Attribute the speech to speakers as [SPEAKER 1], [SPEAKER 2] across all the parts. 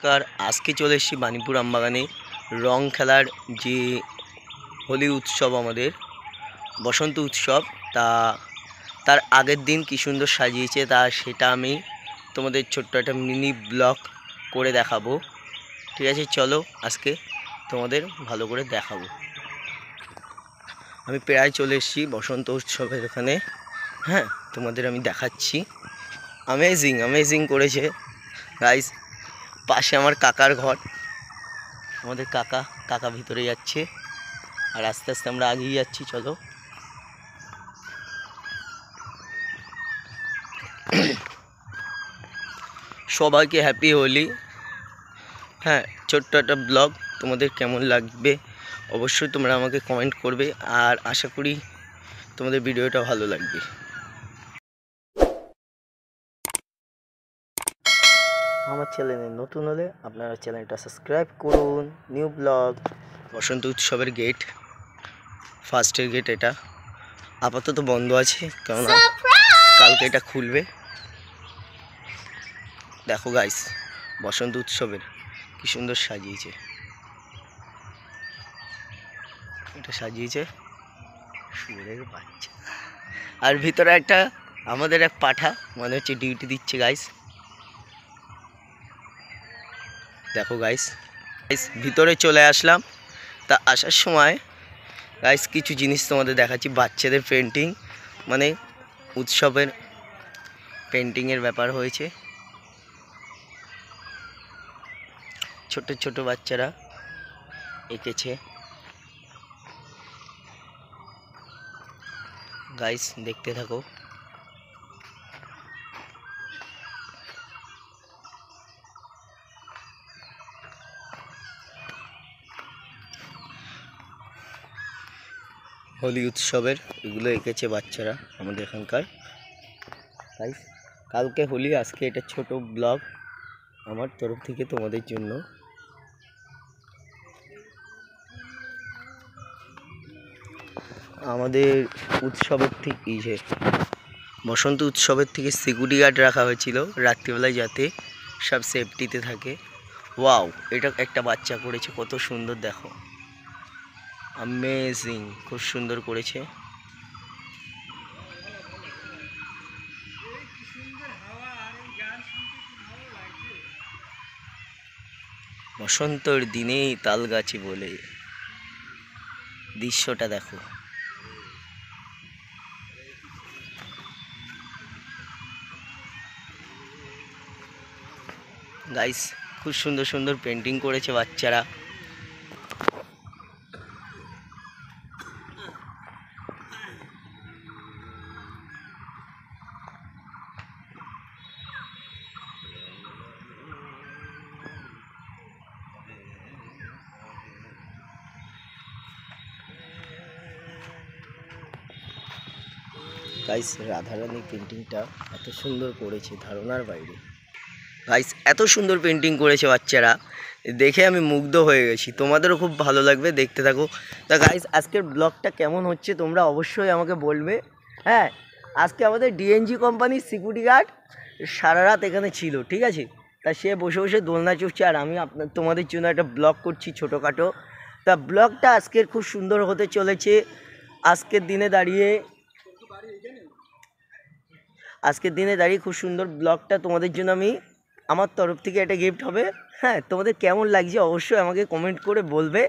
[SPEAKER 1] নমস্কার। আজকে চলে এসেছি বাণীপুর আমবাগানে রং খেলার যে হোলি উৎসব, আমাদের বসন্ত উৎসব, তার আগের দিন কী সুন্দর সাজিয়েছে সেটা আমি তোমাদের ছোট্ট একটা মিনি ব্লগ করে দেখাবো। ঠিক আছে, চলো আজকে তোমাদের ভালো করে দেখাবো। আমি প্রায় চলে এসেছি বসন্ত উৎসবের ওখানে। হ্যাঁ, তোমাদের আমি দেখাচ্ছি। অ্যামেজিং করেছে গাইস। পাশে আমার কাকার ঘর, আমাদের কাকা ভিতরে যাচ্ছে আর আস্তে আস্তে আমরা এগিয়ে যাচ্ছি। চলো, সবাইকে হ্যাপি হোলি। হ্যাঁ, ছোট্ট একটা ব্লগ, তোমাদের কেমন লাগবে অবশ্যই তোমরা আমাকে কমেন্ট করবে, আর আশা করি তোমাদের ভিডিওটা ভালো লাগবে। আমার চ্যানেলে নতুন হলে আপনারা চ্যানেলটা সাবস্ক্রাইব করুন। নিউ ব্লগ, বসন্ত উৎসবের গেট, ফার্স্টের গেট এটা আপাতত বন্ধ আছে, কেননা কালকে এটা খুলবে। দেখো গাইস, বসন্ত উৎসবের কি সুন্দর সাজিয়েছে, এটা সাজিয়েছে শুয়োরের বাচ্চা। আর ভিতরে একটা আমাদের এক পাঠা, মনে হচ্ছে ডিউটি দিচ্ছে গাইস। দেখো গাইস, ভিতরে চলে আসলাম। তা আসার সময় গাইস কিছু জিনিস তোমাদের দেখাচ্ছি। বাচ্চাদের পেন্টিং, মানে উৎসবের পেন্টিংয়ের ব্যাপার হয়েছে। ছোট ছোট বাচ্চারা এঁকেছে গাইস, দেখতে থাকো। হোলি উৎসবের এগুলো এঁকেছে বাচ্চারা আমাদের এখানকার গাইস। কালকে হোলি, আজকে এটা ছোট ব্লগ আমার তরফ থেকে তোমাদের জন্য। আমাদের উৎসবের থেকে বসন্ত উৎসবের থেকে সিকিউরিটি গার্ড রাখা হয়েছিল রাত্রিবেলায়, যাতে সব সেফটিতে থাকে। ওয়াও, এটা একটা বাচ্চা করেছে, কত সুন্দর দেখো, অ্যামেজিং, খুব সুন্দর করেছে। বসন্তর দিনেই তাল গাছে বলে, দৃশ্যটা দেখো। গাইস, খুব সুন্দর সুন্দর পেন্টিং করেছে বাচ্চারা। গাইস, রাধারানী পেন্টিংটা এত সুন্দর করেছে, ধারণার বাইরে। গাইস, এত সুন্দর পেন্টিং করেছে বাচ্চারা, দেখে আমি মুগ্ধ হয়ে গেছি। তোমাদেরও খুব ভালো লাগবে, দেখতে থাকো। তা গাইস, আজকের ব্লগটা কেমন হচ্ছে তোমরা অবশ্যই আমাকে বলবে। হ্যাঁ, আজকে আমাদের ডিএনজি কোম্পানির সিকিউরিটি গার্ড সারা রাত এখানে ছিল, ঠিক আছে। তা সে বসে বসে দোলনা চড়ছে, আর আমি তোমাদের জন্য একটা ব্লগ করছি ছোটোখাটো। তা ব্লগটা আজকের খুব সুন্দর হতে চলেছে। আজকের দিনে দাঁড়িয়ে খুব সুন্দর ব্লগটা তোমাদের জন্য আমি, আমার তরফ থেকে একটা গিফট হবে। হ্যাঁ, তোমাদের কেমন লাগছে অবশ্যই আমাকে কমেন্ট করে বলবে।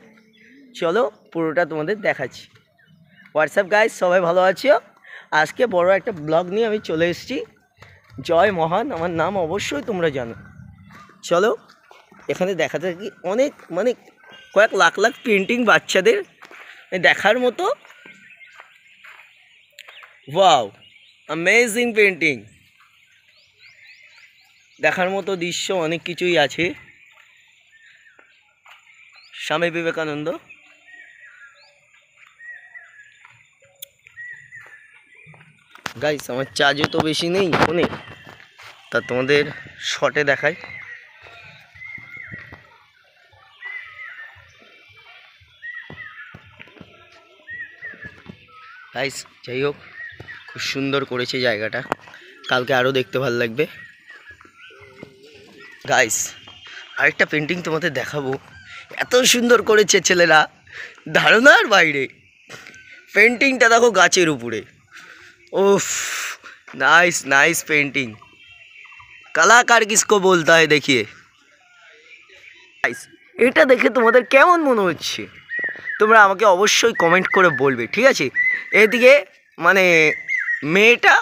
[SPEAKER 1] চলো পুরোটা তোমাদের দেখাচ্ছি। হোয়াটসঅ্যাপ গাইস, সবাই ভালো আছো? আজকে বড় একটা ব্লগ নিয়ে আমি চলে এসেছি। জয় মহান আমার নাম, অবশ্যই তোমরা জানো। চলো, এখানে দেখাতে থাকি অনেক, মানে কয়েক লাখ লাখ পেন্টিং বাচ্চাদের দেখার মতো। ওয়াও, অ্যামেজিং পেন্টিং, দেখার মতো দৃশ্য অনেক কিছুই আছে। স্বামী বিবেকানন্দ। গাইস, আমার চার্জও তো বেশি নেই ফোনে, তা তোমাদের শর্টে দেখাই। গাইস, যাই হোক, খুব সুন্দর করেছে জায়গাটা, কালকে আরও দেখতে ভালো লাগবে। গাইস, আরেকটা পেন্টিং তোমাদের দেখাবো, এত সুন্দর করেছে ছেলেরা, ধারণার বাইরে। পেন্টিংটা দেখো গাছের উপরে, ওফ नाइस नाइस पेंटिंग, कलाकार किसको बोलता है देखिए। এটা দেখে তোমাদের কেমন মনে হচ্ছে তোমরা আমাকে অবশ্যই কমেন্ট করে বলবে, ঠিক আছে। এদিকে মানে মেয়েটা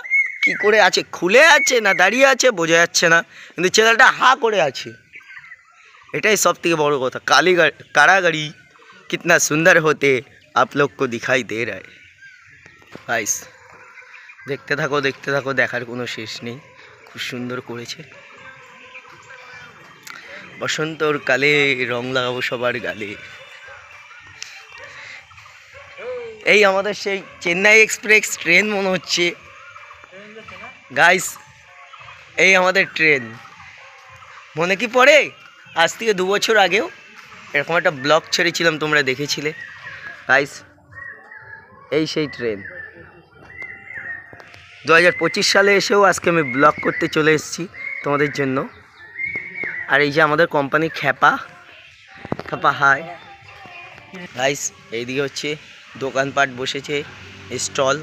[SPEAKER 1] কি করে আছে, খুলে আছে না দাঁড়িয়ে আছে বোঝা যাচ্ছে না, কিন্তু ছেলেটা হা করে আছে, এটাই সব থেকে বড় কথা। কারাগারি कितना सुंदर होते आप लोग को दिखाई दे रहा है गाइस। দেখতে থাকো, দেখার কোনো শেষ নেই, খুব সুন্দর করেছে। বসন্তর কালে রং লাগাবো সবার গালে। এই আমাদের সেই চেন্নাই এক্সপ্রেস ট্রেন মনে হচ্ছে গাইস, এই আমাদের ট্রেন। মনে কি পড়ে আজ থেকে 2 বছর আগেও এরকম একটা ব্লগ ছেড়েছিলাম, তোমরা দেখেছিলে গাইস। এই সেই ট্রেন 2025 সালে এসেও আজকে আমি ব্লগ করতে চলে এসেছি তোমাদের জন্য। আর এই যে আমাদের কোম্পানি খ্যাপা হাই গাইস, এইদিকে হচ্ছে দোকানপাট বসেছে, স্টল।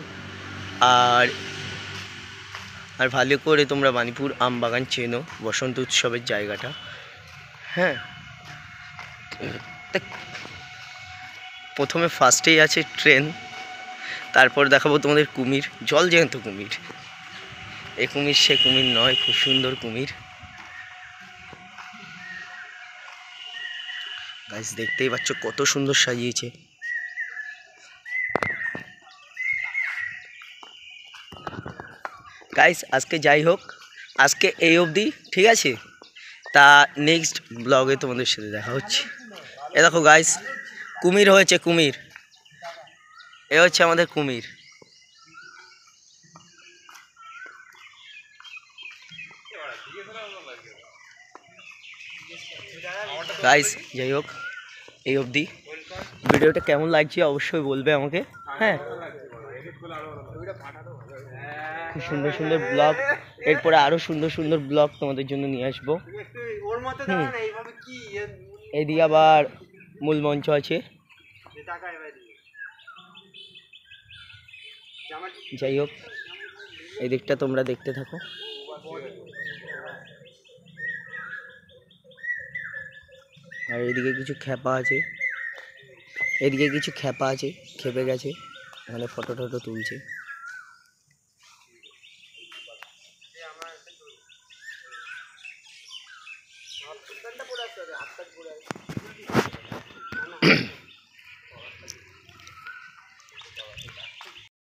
[SPEAKER 1] আর ভালো করে তোমরা বাণীপুর আমবাগান চেনো, বসন্ত উৎসবের জায়গাটা। হ্যাঁ, প্রথমে ফার্স্টেই আছে ট্রেন, তারপর দেখাবো তোমাদের কুমির, জল জ্যান্ত কুমির। এ কুমির সে কুমির নয়, খুব সুন্দর কুমির গাইস, দেখতেই পাচ্ছ কত সুন্দর সাজিয়েছে। গাইস আজকে যাই হোক, আজকে এই অবধি, ঠিক আছে। তা নেক্সট ব্লগে তোমাদের সাথে দেখা হচ্ছে। এ দেখো গাইস, কুমির হয়েছে, কুমির, এ হচ্ছে আমাদের কুমির। গাইস যাই হোক, এই অবধি। ভিডিওটা কেমন লাগছে অবশ্যই বলবে আমাকে। হ্যাঁ, খুব সুন্দর সুন্দর ব্লগ, এরপরে আরও সুন্দর সুন্দর ব্লগ তোমাদের জন্য নিয়ে আসবো। এইদিকে আবার মূল মঞ্চ আছে। যাই হোক, এই দিকটা তোমরা দেখতে থাকো। আর এদিকে কিছু খ্যাপা আছে, এদিকে কিছু খ্যাপা আছে, খেপে গেছে, এখানে ফটো টটো তুলছে।